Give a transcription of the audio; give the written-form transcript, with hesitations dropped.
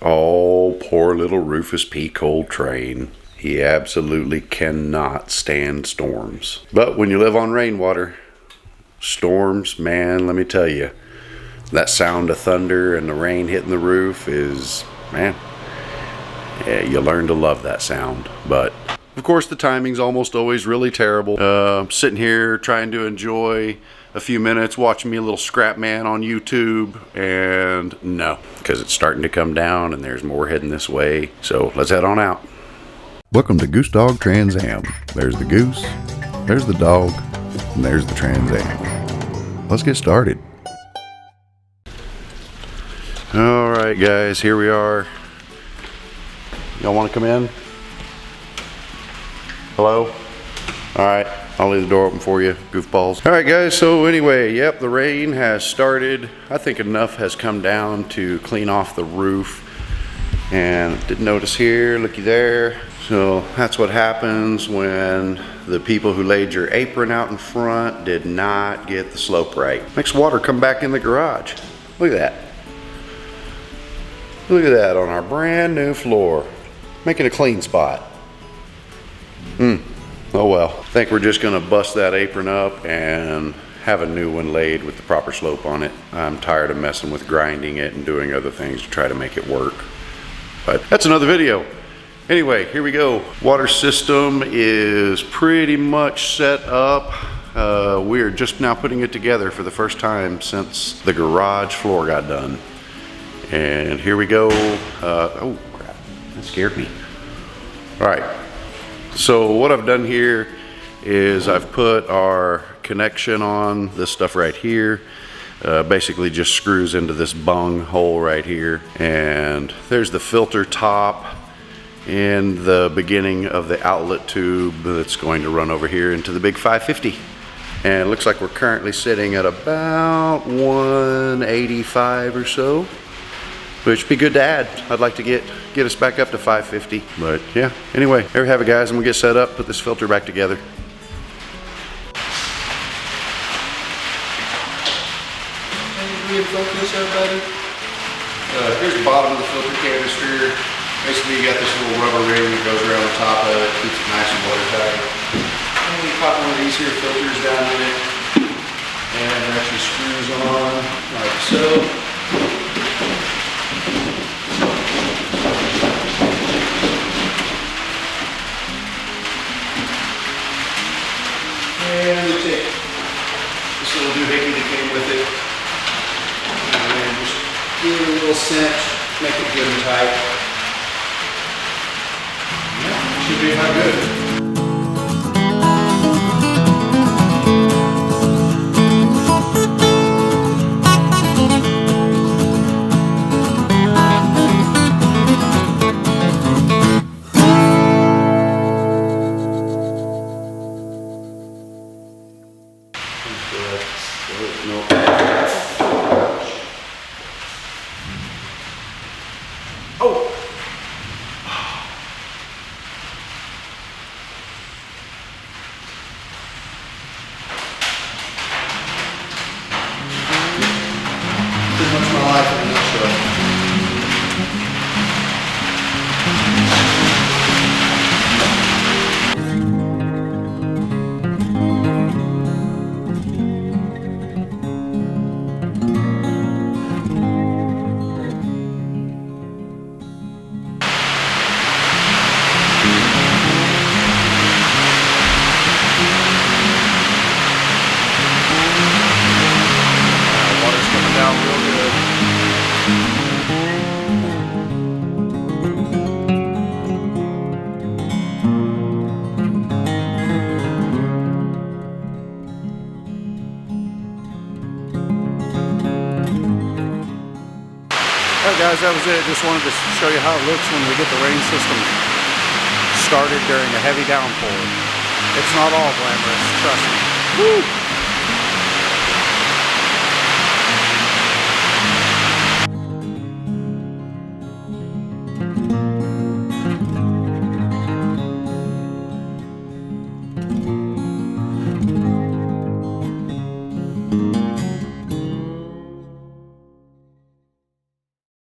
Oh, poor little Rufus P. Coltrane. He absolutely cannot stand storms. But when you live on rainwater, storms, man, let me tell you, that sound of thunder and the rain hitting the roof is, man, yeah, you learn to love that sound. But of course the timing's almost always really terrible. Sitting here trying to enjoy a few minutes watching me a little scrap man on YouTube, and no, because it's starting to come down and there's more heading this way. So let's head on out. Welcome to Goose Dog Trans Am. There's the goose, there's the dog, and there's the Trans Am. Let's get started. Alright guys, here we are. Y'all want to come in? Hello? Alright, I'll leave the door open for you, goofballs. Alright guys, so anyway, yep, the rain has started. I think enough has come down to clean off the roof. And didn't notice here, looky there. So that's what happens when the people who laid your apron out in front did not get the slope right. Makes water come back in the garage. Look at that. Look at that on our brand new floor. Making a clean spot. Oh well. I think we're just gonna bust that apron up and have a new one laid with the proper slope on it. I'm tired of messing with grinding it and doing other things to try to make it work. But that's another video. Anyway, here we go. Water system is pretty much set up. We're just now putting it together for the first time since the garage floor got done. And here we go. Oh crap, that scared me. All right, so what I've done here is I've put our connection on this stuff right here. Basically just screws into this bung hole right here. And there's the filter top and the beginning of the outlet tube that's going to run over here into the big 550. And it looks like we're currently sitting at about 185 or so. Which would be good to add. I'd like to get us back up to 550. But yeah, anyway, there we have it guys. I'm gonna get set up, put this filter back together. Focus everybody. Here's the bottom of the filter canister. Basically you got this little rubber ring that goes around the top of it, keeps it nice and watertight. And we pop one of these here filters down in it. And it actually screws on like so. And the tip. This little doohickey that came with it. And just give it a little cinch, make it good and tight. Yeah, should be about good. Oh! Pretty much my life in a nutshell. Alright guys, that was it. Just wanted to show you how it looks when we get the rain system started during a heavy downpour. It's not all glamorous, trust me. Woo!